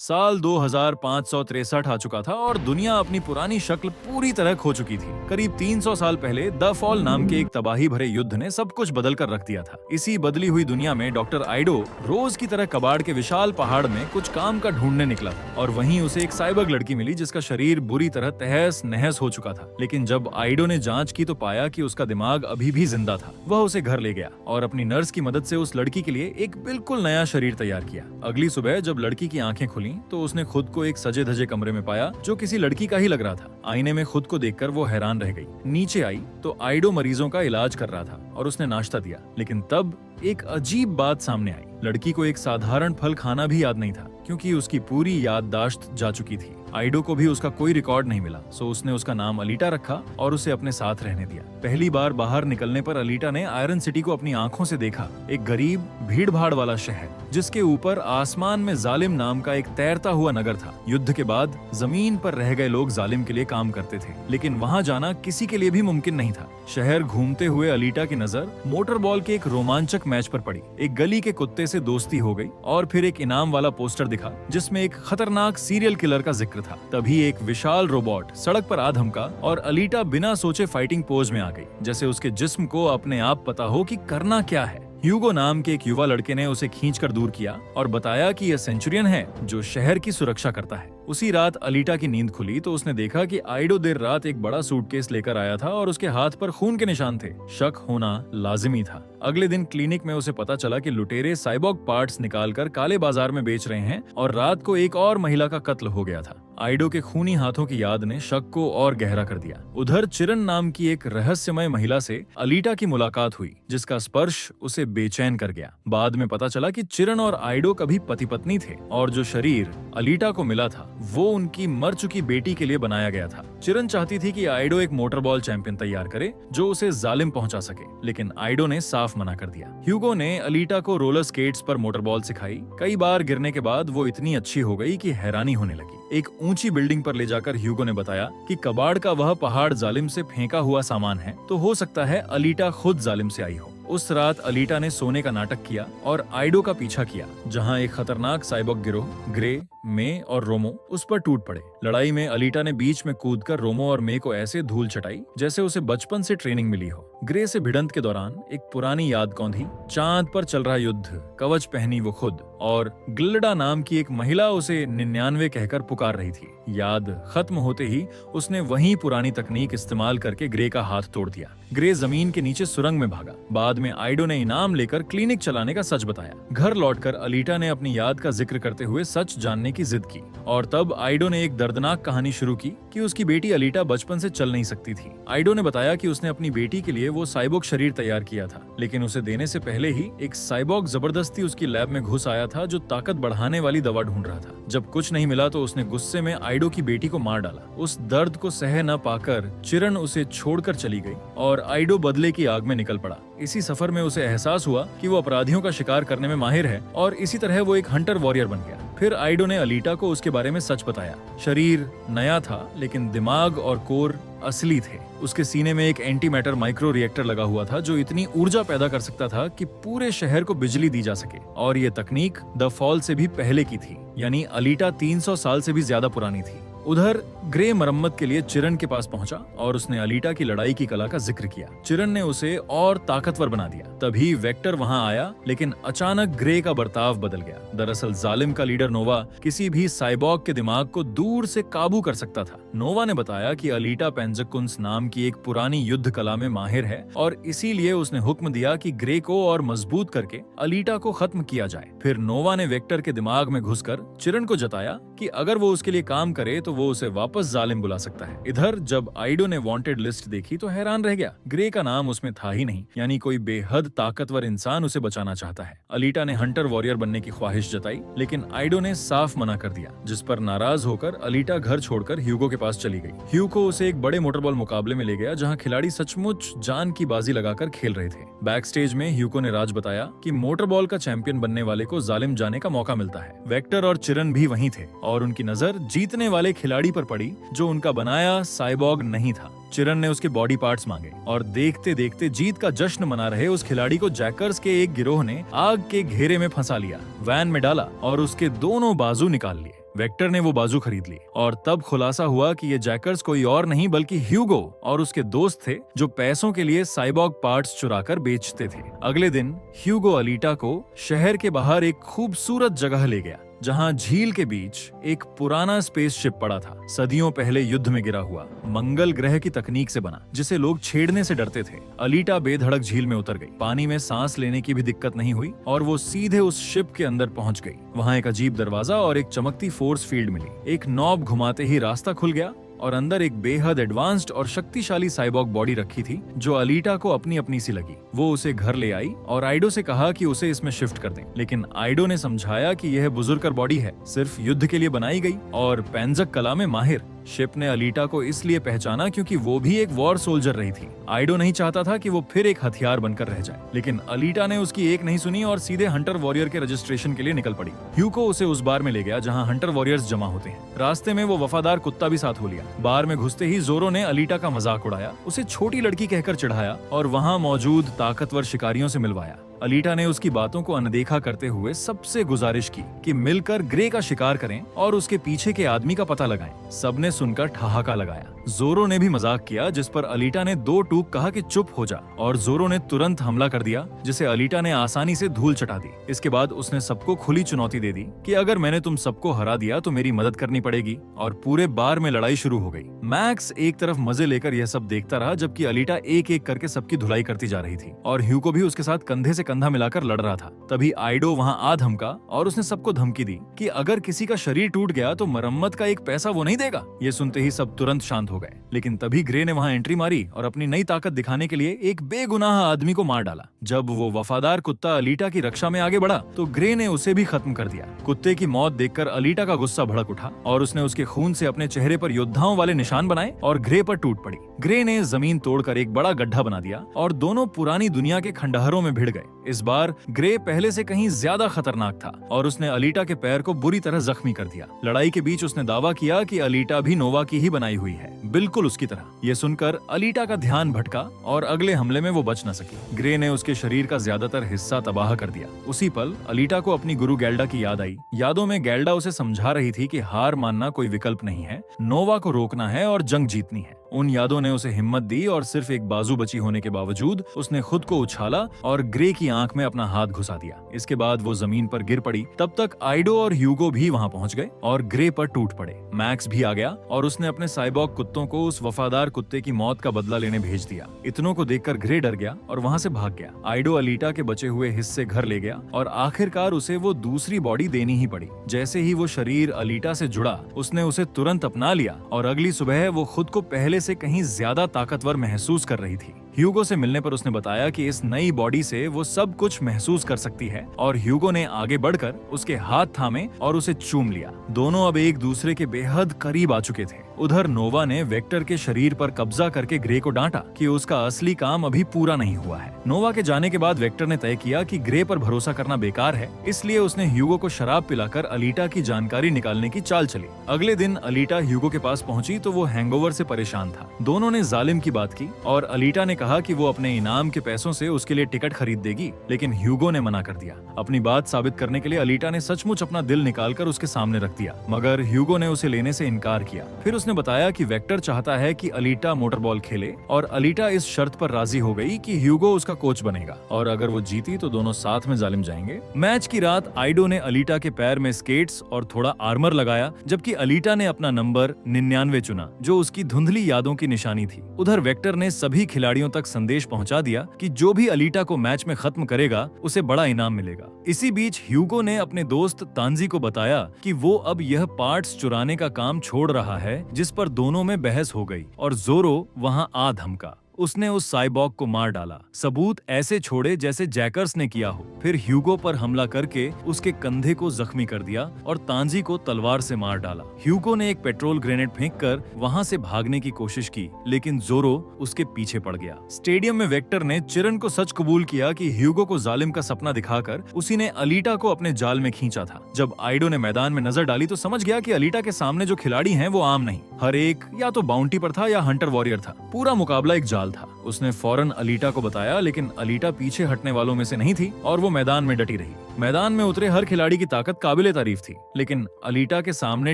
साल 2563 आ चुका था और दुनिया अपनी पुरानी शक्ल पूरी तरह खो चुकी थी। करीब 300 साल पहले द फॉल नाम के एक तबाही भरे युद्ध ने सब कुछ बदल कर रख दिया था। इसी बदली हुई दुनिया में डॉक्टर आइडो रोज की तरह कबाड़ के विशाल पहाड़ में कुछ काम का ढूंढने निकला था और वहीं उसे एक साइबर्ग लड़की मिली जिसका शरीर बुरी तरह तहस नहस हो चुका था। लेकिन जब आइडो ने जांच की तो पाया कि उसका दिमाग अभी भी जिंदा था। वह उसे घर ले गया और अपनी नर्स की मदद से उस लड़की के लिए एक बिल्कुल नया शरीर तैयार किया। अगली सुबह जब लड़की की आंखें खुली तो उसने खुद को एक सजे धजे कमरे में पाया जो किसी लड़की का ही लग रहा था। आईने में खुद को देखकर वो हैरान रह गई। नीचे आई तो आइडो मरीजों का इलाज कर रहा था और उसने नाश्ता दिया। लेकिन तब एक अजीब बात सामने आई। लड़की को एक साधारण फल खाना भी याद नहीं था क्योंकि उसकी पूरी याददाश्त जा चुकी थी। आइडो को भी उसका कोई रिकॉर्ड नहीं मिला, सो उसने उसका नाम अलीटा रखा और उसे अपने साथ रहने दिया। पहली बार बाहर निकलने पर अलीटा ने आयरन सिटी को अपनी आंखों से देखा, एक गरीब भीड़ भाड़ वाला शहर जिसके ऊपर आसमान में जालिम नाम का एक तैरता हुआ नगर था। युद्ध के बाद जमीन पर रह गए लोग जालिम के लिए काम करते थे, लेकिन वहां जाना किसी के लिए भी मुमकिन नहीं था। शहर घूमते हुए अलीटा की नजर मोटर बॉल के एक रोमांचक मैच पर पड़ी। एक गली के कुत्ते से दोस्ती हो गई और फिर एक इनाम वाला पोस्टर दिखा जिसमें एक खतरनाक सीरियल किलर का जिक्र था। तभी एक विशाल रोबोट सड़क पर आ धमका और अलीटा बिना सोचे फाइटिंग पोज में आ गई, जैसे उसके जिस्म को अपने आप पता हो कि करना क्या है। ह्यूगो नाम के एक युवा लड़के ने उसे खींचकर दूर किया और बताया कि यह सेंचुरियन है जो शहर की सुरक्षा करता है। उसी रात अलीटा की नींद खुली तो उसने देखा कि आइडो देर रात एक बड़ा सूटकेस लेकर आया था और उसके हाथ पर खून के निशान थे। शक होना लाजिमी था। अगले दिन क्लिनिक में उसे पता चला कि लुटेरे साइबॉग पार्ट्स निकालकर काले बाजार में बेच रहे हैं और रात को एक और महिला का कत्ल हो गया था। आइडो के खूनी हाथों की याद ने शक को और गहरा कर दिया। उधर चिरन नाम की एक रहस्यमय महिला से अलीटा की मुलाकात हुई जिसका स्पर्श उसे बेचैन कर गया। बाद में पता चला कि चिरन और आइडो कभी पति पत्नी थे और जो शरीर अलीटा को मिला था वो उनकी मर चुकी बेटी के लिए बनाया गया था। चिरन चाहती थी कि आइडो एक मोटरबॉल चैंपियन तैयार करे जो उसे जालिम पहुंचा सके, लेकिन आइडो ने साफ मना कर दिया। ह्यूगो ने अलीटा को रोलर स्केट्स पर मोटरबॉल सिखाई। कई बार गिरने के बाद वो इतनी अच्छी हो गई कि हैरानी होने लगी। एक ऊंची बिल्डिंग पर ले जाकर ह्यूगो ने बताया कि कबाड़ का वह पहाड़ जालिम से फेंका हुआ सामान है, तो हो सकता है अलीटा खुद जालिम से आई हो। उस रात अलीटा ने सोने का नाटक किया और आइडो का पीछा किया, जहां एक खतरनाक साइबॉग गिरोह ग्रे, मे और रोमो उस पर टूट पड़े। लड़ाई में अलीटा ने बीच में कूदकर रोमो और मे को ऐसे धूल चटाई जैसे उसे बचपन से ट्रेनिंग मिली हो। ग्रे से भिड़ंत के दौरान एक पुरानी याद कौंधी, चांद पर चल रहा युद्ध, कवच पहनी वो खुद, और गिल्डा नाम की एक महिला उसे 99 कहकर पुकार रही थी। याद खत्म होते ही उसने वही पुरानी तकनीक इस्तेमाल करके ग्रे का हाथ तोड़ दिया। ग्रे जमीन के नीचे सुरंग में भागा। बाद में आइडो ने इनाम लेकर क्लिनिक चलाने का सच बताया। घर लौटकर अलीटा ने अपनी याद का जिक्र करते हुए सच जानने की जिद की और तब आइडो ने एक दर्दनाक कहानी शुरू की कि उसकी बेटी अलीटा बचपन से चल नहीं सकती थी। आइडो ने बताया कि उसने अपनी बेटी के लिए वो साइबॉग शरीर तैयार किया था, लेकिन उसे देने से पहले ही एक साइबॉग जबरदस्ती उसकी लैब में घुस आया था जो ताकत बढ़ाने वाली दवा ढूंढ रहा था। जब कुछ नहीं मिला तो उसने गुस्से में आइडो की बेटी को मार डाला। उस दर्द को सह न पाकर चिरन उसे छोड़कर चली गई और आइडो बदले की आग में निकल पड़ा। इसी सफर में उसे एहसास हुआ कि वो अपराधियों का शिकार करने में माहिर है और इसी तरह वो एक हंटर वॉरियर बन गया। फिर आइडो ने अलीटा को उसके बारे में सच बताया। शरीर नया था लेकिन दिमाग और कोर असली थे। उसके सीने में एक एंटी मैटर माइक्रो रिएक्टर लगा हुआ था जो इतनी ऊर्जा पैदा कर सकता था कि पूरे शहर को बिजली दी जा सके, और ये तकनीक द फॉल से भी पहले की थी, यानी अलीटा 300 साल से भी ज्यादा पुरानी थी। उधर ग्रे मरम्मत के लिए चिरन के पास पहुंचा और उसने अलीटा की लड़ाई की कला का जिक्र किया। चिरन ने उसे और ताकतवर बना दिया। तभी वेक्टर वहां आया, लेकिन अचानक ग्रे का बर्ताव बदल गया। दरअसल जालिम का लीडर नोवा किसी भी साइबॉग के दिमाग को दूर से काबू कर सकता था। नोवा ने बताया कि अलीटा पेंजकुंस नाम की एक पुरानी युद्ध कला में माहिर है और इसीलिए उसने हुक्म दिया कि ग्रे को और मजबूत करके अलीटा को खत्म किया जाए। फिर नोवा ने वेक्टर के दिमाग में घुसकर चिरन को जताया कि अगर वो उसके लिए काम करे तो वो उसे वापस जालिम बुला सकता है। इधर जब आइडो ने वांटेड लिस्ट देखी तो हैरान रह गया। ग्रे का नाम उसमें था ही नहीं, यानी कोई बेहद ताकतवर इंसान उसे बचाना चाहता है। अलीटा ने हंटर वॉरियर बनने की ख्वाहिश जताई, लेकिन आइडो ने साफ मना कर दिया, जिस पर नाराज होकर अलीटा घर छोड़कर ह्यूगो के पास चली गई। ह्यूगो उसे एक बड़े मोटरबॉल मुकाबले में ले गया जहां खिलाड़ी सचमुच जान की बाजी लगाकर खेल रहे थे। बैक स्टेज में ह्यूगो ने राज बताया कि मोटरबॉल का चैंपियन बनने वाले को जालिम जाने का मौका मिलता है। वेक्टर और चिरन भी वहीं थे और उनकी नजर जीतने वाले खिलाड़ी पर पड़ी जो उनका बनाया साइबॉग नहीं था। चिरन ने उसके बॉडी पार्ट्स मांगे और देखते देखते जीत का जश्न मना रहे उस खिलाड़ी को जैकर्स के एक गिरोह ने आग के घेरे में फंसा लिया, वैन में डाला और उसके दोनों बाजू निकाल लिए। वेक्टर ने वो बाजू खरीद ली और तब खुलासा हुआ कि ये जैकर्स कोई और नहीं बल्कि ह्यूगो और उसके दोस्त थे जो पैसों के लिए साइबॉर्ग पार्ट्स चुराकर बेचते थे। अगले दिन ह्यूगो अलीटा को शहर के बाहर एक खूबसूरत जगह ले गया जहां झील के बीच एक पुराना स्पेसशिप पड़ा था, सदियों पहले युद्ध में गिरा हुआ, मंगल ग्रह की तकनीक से बना, जिसे लोग छेड़ने से डरते थे। अलीटा बेधड़क झील में उतर गई। पानी में सांस लेने की भी दिक्कत नहीं हुई और वो सीधे उस शिप के अंदर पहुंच गई। वहां एक अजीब दरवाजा और एक चमकती फोर्स फील्ड मिली। एक नॉब घुमाते ही रास्ता खुल गया और अंदर एक बेहद एडवांस्ड और शक्तिशाली साइबॉर्ग बॉडी रखी थी जो अलीटा को अपनी अपनी सी लगी। वो उसे घर ले आई और आइडो से कहा कि उसे इसमें शिफ्ट कर दें, लेकिन आइडो ने समझाया कि यह बुजुर्ग बॉडी है, सिर्फ युद्ध के लिए बनाई गई और पेंजक कला में माहिर। शिप ने अलीटा को इसलिए पहचाना क्योंकि वो भी एक वॉर सोल्जर रही थी। आइडो नहीं चाहता था कि वो फिर एक हथियार बनकर रह जाए, लेकिन अलीटा ने उसकी एक नहीं सुनी और सीधे हंटर वॉरियर के रजिस्ट्रेशन के लिए निकल पड़ी। ह्यूगो उसे उस बार में ले गया जहां हंटर वॉरियर्स जमा होते हैं। रास्ते में वो वफादार कुत्ता भी साथ हो लिया। बार में घुसते ही जोरो ने अलीटा का मजाक उड़ाया, उसे छोटी लड़की कहकर चिढ़ाया और वहां मौजूद ताकतवर शिकारियों से मिलवाया। अलीटा ने उसकी बातों को अनदेखा करते हुए सबसे गुजारिश की कि मिलकर ग्रे का शिकार करें और उसके पीछे के आदमी का पता लगाएं। सबने सुनकर ठहाका लगाया। जोरो ने भी मजाक किया, जिस पर अलीटा ने दो टूक कहा कि चुप हो जा, और जोरो ने तुरंत हमला कर दिया जिसे अलीटा ने आसानी से धूल चटा दी। इसके बाद उसने सबको खुली चुनौती दे दी कि अगर मैंने तुम सबको हरा दिया तो मेरी मदद करनी पड़ेगी, और पूरे बार में लड़ाई शुरू हो गई। मैक्स एक तरफ मजे लेकर यह सब देखता रहा जबकि अलीटा एक एक करके सबकी धुलाई करती जा रही थी और ह्यूगो भी उसके साथ कंधे से कंधा मिलाकर लड़ रहा था। तभी आइडो वहां आ धमका और उसने सबको धमकी दी कि अगर किसी का शरीर टूट गया तो मरम्मत का एक पैसा वो नहीं देगा। ये सुनते ही सब तुरंत शांत हो गए, लेकिन तभी ग्रे ने वहां एंट्री मारी और अपनी नई ताकत दिखाने के लिए एक बेगुनाह आदमी को मार डाला। जब वो वफादार कुत्ता अलीटा की रक्षा में आगे बढ़ा तो ग्रे ने उसे भी खत्म कर दिया। कुत्ते की मौत देखकर अलीटा का गुस्सा भड़क उठा और उसने उसके खून से अपने चेहरे पर योद्धाओं वाले निशान बनाए और ग्रे पर टूट पड़ी। ग्रे ने जमीन तोड़कर एक बड़ा गड्ढा बना दिया और दोनों पुरानी दुनिया के खंडहरों में भिड़ गए। इस बार ग्रे पहले से कहीं ज्यादा खतरनाक था और उसने अलीटा के पैर को बुरी तरह जख्मी कर दिया। लड़ाई के बीच उसने दावा किया कि अलीटा भी नोवा की ही बनाई हुई है, बिल्कुल उसकी तरह। ये सुनकर अलीटा का ध्यान भटका और अगले हमले में वो बच न सकी। ग्रे ने उसके शरीर का ज्यादातर हिस्सा तबाह कर दिया। उसी पल अलीटा को अपनी गुरु गैल्डा की याद आई। यादों में गैल्डा उसे समझा रही थी कि हार मानना कोई विकल्प नहीं है, नोवा को रोकना है और जंग जीतनी है। उन यादों ने उसे हिम्मत दी और सिर्फ एक बाजू बची होने के बावजूद उसने खुद को उछाला और ग्रे की आंख में अपना हाथ घुसा दिया। इसके बाद वो जमीन पर गिर पड़ी। तब तक आइडो और ह्यूगो भी वहां पहुंच गए और ग्रे पर टूट पड़े। मैक्स भी आ गया और उसने अपने साइबॉर्ग कुत्तों को उस वफादार कुत्ते की मौत का बदला लेने भेज दिया। इतनों को देखकर ग्रे डर गया और वहां से भाग गया। आइडो अलीटा के बचे हुए हिस्से घर ले गया और आखिरकार उसे वो दूसरी बॉडी देनी ही पड़ी। जैसे ही वो शरीर अलीटा से जुड़ा उसने उसे तुरंत अपना लिया और अगली सुबह वो खुद को पहले से कहीं ज्यादा ताकतवर महसूस कर रही थी। ह्यूगो से मिलने पर उसने बताया कि इस नई बॉडी से वो सब कुछ महसूस कर सकती है और ह्यूगो ने आगे बढ़कर उसके हाथ थामे और उसे चूम लिया। दोनों अब एक दूसरे के बेहद करीब आ चुके थे। उधर नोवा ने वेक्टर के शरीर पर कब्जा करके ग्रे को डांटा कि उसका असली काम अभी पूरा नहीं हुआ है। नोवा के जाने के बाद वेक्टर ने तय किया कि ग्रे पर भरोसा करना बेकार है, इसलिए उसने ह्यूगो को शराब पिलाकर अलीटा की जानकारी निकालने की चाल चली। अगले दिन अलीटा ह्यूगो के पास पहुंची तो वो हैंगओवर से परेशान था। दोनों ने जालिम की बात की और अलीटा ने कहा कि वो अपने इनाम के पैसों से उसके लिए टिकट खरीद देगी, लेकिन ह्यूगो ने मना कर दिया। अपनी बात साबित करने के लिए अलीटा ने सचमुच अपना दिल निकालकर उसके सामने रख दिया, मगर ह्यूगो ने उसे लेने से इनकार किया। फिर उसने बताया कि वेक्टर चाहता है कि अलीटा मोटरबॉल खेले और अलीटा इस शर्त पर राजी हो गई कि ह्यूगो उसका कोच बनेगा और अगर वो जीती तो दोनों साथ में जालिम जाएंगे। मैच की रात आइडो ने अलीटा के पैर में स्केट्स और थोड़ा आर्मर लगाया, जबकि अलीटा ने अपना नंबर 99 चुना, जो उसकी धुंधली यादों की निशानी थी। उधर वेक्टर ने सभी खिलाड़ियों तक संदेश पहुंचा दिया कि जो भी अलीटा को मैच में खत्म करेगा उसे बड़ा इनाम मिलेगा। इसी बीच ह्यूगो ने अपने दोस्त तांजी को बताया कि वो अब यह पार्ट्स चुराने का काम छोड़ रहा है, जिस पर दोनों में बहस हो गई और जोरो वहां आ धमका। उसने उस साइबॉर्ग को मार डाला, सबूत ऐसे छोड़े जैसे जैकर्स ने किया हो। फिर ह्यूगो पर हमला करके उसके कंधे को जख्मी कर दिया और तांजी को तलवार से मार डाला। ह्यूगो ने एक पेट्रोल ग्रेनेड फेंककर वहां से भागने की कोशिश की, लेकिन जोरो उसके पीछे पड़ गया। स्टेडियम में वेक्टर ने चिरन को सच कबूल किया कि ह्यूगो को जालिम का सपना दिखाकर उसी ने अलीटा को अपने जाल में खींचा था। जब आइडो ने मैदान में नजर डाली तो समझ गया कि अलीटा के सामने जो खिलाड़ी हैं वो आम नहीं, हर एक या तो बाउंटी पर था या हंटर वॉरियर था। पूरा मुकाबला एक जाल था। उसने फौरन अलीटा को बताया, लेकिन अलीटा पीछे हटने वालों में से नहीं थी और वो मैदान में डटी रही। मैदान में उतरे हर खिलाड़ी की ताकत काबिले तारीफ थी, लेकिन अलीटा के सामने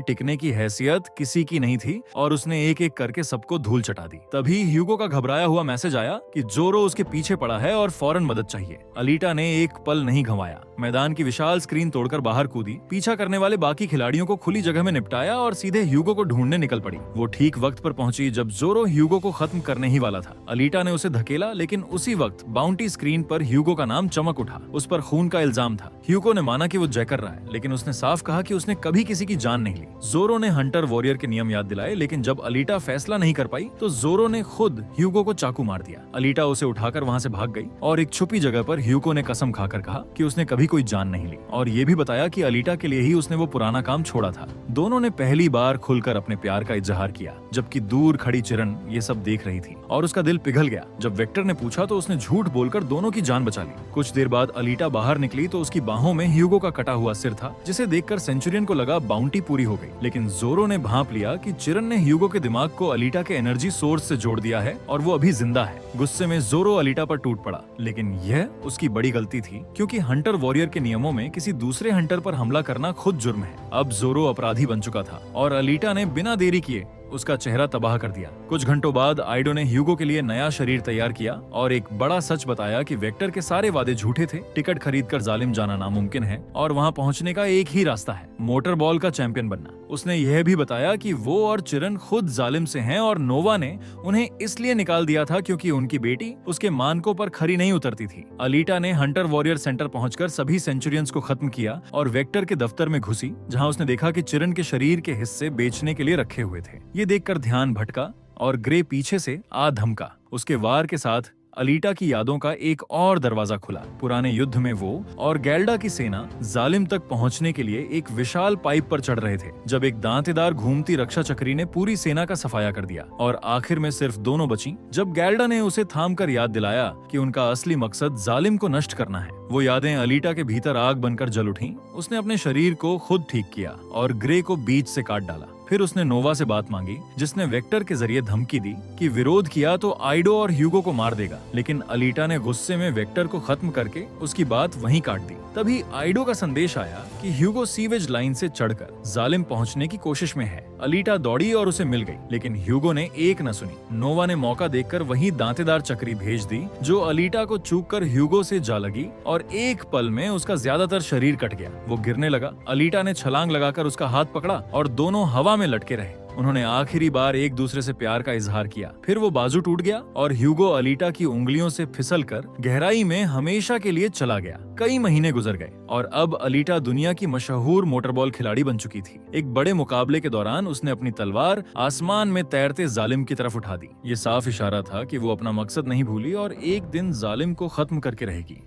टिकने की हैसियत किसी की नहीं थी और उसने एक एक करके सबको धूल चटा दी। तभी ह्यूगो का घबराया हुआ मैसेज आया कि जोरो उसके पीछे पड़ा है और फौरन मदद चाहिए। अलीटा ने एक पल नहीं गंवाया, मैदान की विशाल स्क्रीन तोड़कर बाहर कूदी, पीछा करने वाले बाकी खिलाड़ियों को खुली जगह में निपटाया और सीधे ह्यूगो को ढूंढने निकल पड़ी। वो ठीक वक्त पर पहुंची जब जोरो ह्यूगो को खत्म करने ही वाला था। अलीटा ने उसे धकेला, लेकिन उसी वक्त बाउंटी स्क्रीन पर ह्यूगो का नाम चमक उठा। उस पर खून का इल्जाम था। ह्यूगो ने माना कि वो जय कर रहा है, लेकिन उसने साफ कहा कि उसने कभी किसी की जान नहीं ली। जोरो ने हंटर वॉरियर के नियम याद दिलाए, लेकिन जब अलीटा फैसला नहीं कर पाई तो जोरो ने खुद ह्यूगो को चाकू मार दिया। अलीटा उसे उठाकर वहां से भाग गई और एक छुपी जगह पर ह्यूगो ने कसम खाकर कहा कि उसने कभी कोई जान नहीं ली, और ये भी बताया कि अलीटा के लिए ही उसने वो पुराना काम छोड़ा था। दोनों ने पहली बार खुलकर अपने प्यार का इजहार किया, जबकि दूर खड़ी चिरन ये सब देख रही थी और उसका दिल पिघल गया। जब वेक्टर ने पूछा तो उसने झूठ बोलकर दोनों की जान बचा ली। कुछ देर बाद अलीटा बाहर निकली तो उसकी बाहों में ह्यूगो का कटा हुआ सिर था, जिसे देखकर सेंचुरियन को लगा बाउंटी पूरी हो गई। लेकिन जोरो ने भांप लिया कि चिरन ने ह्यूगो के दिमाग को अलीटा के एनर्जी सोर्स से जोड़ दिया है और वो अभी जिंदा है। गुस्से में जोरो अलीटा पर टूट पड़ा, लेकिन यह उसकी बड़ी गलती थी, क्योंकि हंटर वॉरियर के नियमों में किसी दूसरे हंटर पर हमला करना खुद जुर्म है। अब जोरो अपराधी बन चुका था और अलीटा ने बिना देरी किए उसका चेहरा तबाह कर दिया। कुछ घंटों बाद आइडो ने ह्यूगो के लिए नया शरीर तैयार किया और एक बड़ा सच बताया कि वेक्टर के सारे वादे झूठे थे। टिकट खरीदकर जालिम जाना नामुमकिन है और वहां पहुंचने का एक ही रास्ता है, मोटर बॉल का चैंपियन बनना। उसने यह भी बताया कि वो और चिरन खुद जालिम से हैं और नोवा ने उन्हें इसलिए निकाल दिया था क्योंकि उनकी बेटी उसके मानकों पर खरी नहीं उतरती थी। अलीटा ने हंटर वॉरियर सेंटर पहुंचकर सभी सेंचुरियंस को खत्म किया और वेक्टर के दफ्तर में घुसी, जहां उसने देखा कि चिरन के शरीर के हिस्से बेचने के लिए रखे हुए थे। ये देखकर ध्यान भटका और ग्रे पीछे से आ धमका। उसके वार के साथ अलीटा की यादों का एक और दरवाजा खुला। पुराने युद्ध में वो और गैल्डा की सेना जालिम तक पहुंचने के लिए एक विशाल पाइप पर चढ़ रहे थे, जब एक दांतेदार घूमती रक्षा चक्री ने पूरी सेना का सफाया कर दिया और आखिर में सिर्फ दोनों बची। जब गैल्डा ने उसे थामकर याद दिलाया कि उनका असली मकसद जालिम को नष्ट करना है, वो यादें अलीटा के भीतर आग बनकर जल उठीं। उसने अपने शरीर को खुद ठीक किया और ग्रे को बीच से काट डाला। फिर उसने नोवा से बात मांगी, जिसने वेक्टर के जरिए धमकी दी कि विरोध किया तो आइडो और ह्यूगो को मार देगा, लेकिन अलीटा ने गुस्से में वेक्टर को खत्म करके उसकी बात वहीं काट दी। तभी आइडो का संदेश आया कि ह्यूगो सीवेज लाइन से चढ़कर जालिम पहुंचने की कोशिश में है। अलीटा दौड़ी और उसे मिल गई, लेकिन ह्यूगो ने एक न सुनी। नोवा ने मौका देखकर वही दांतेदार चक्री भेज दी जो अलीटा को चूककर ह्यूगो से जा लगी और एक पल में उसका ज्यादातर शरीर कट गया। वो गिरने लगा। अलीटा ने छलांग लगाकर उसका हाथ पकड़ा और दोनों हवा में लटके रहे। उन्होंने आखिरी बार एक दूसरे से प्यार का इजहार किया। फिर वो बाजू टूट गया और ह्यूगो अलीटा की उंगलियों से फिसलकर गहराई में हमेशा के लिए चला गया। कई महीने गुजर गए और अब अलीटा दुनिया की मशहूर मोटरबॉल खिलाड़ी बन चुकी थी। एक बड़े मुकाबले के दौरान उसने अपनी तलवार आसमान में तैरते जालिम की तरफ उठा दी। ये साफ इशारा था कि वो अपना मकसद नहीं भूली और एक दिन जालिम को खत्म करके रहेगी।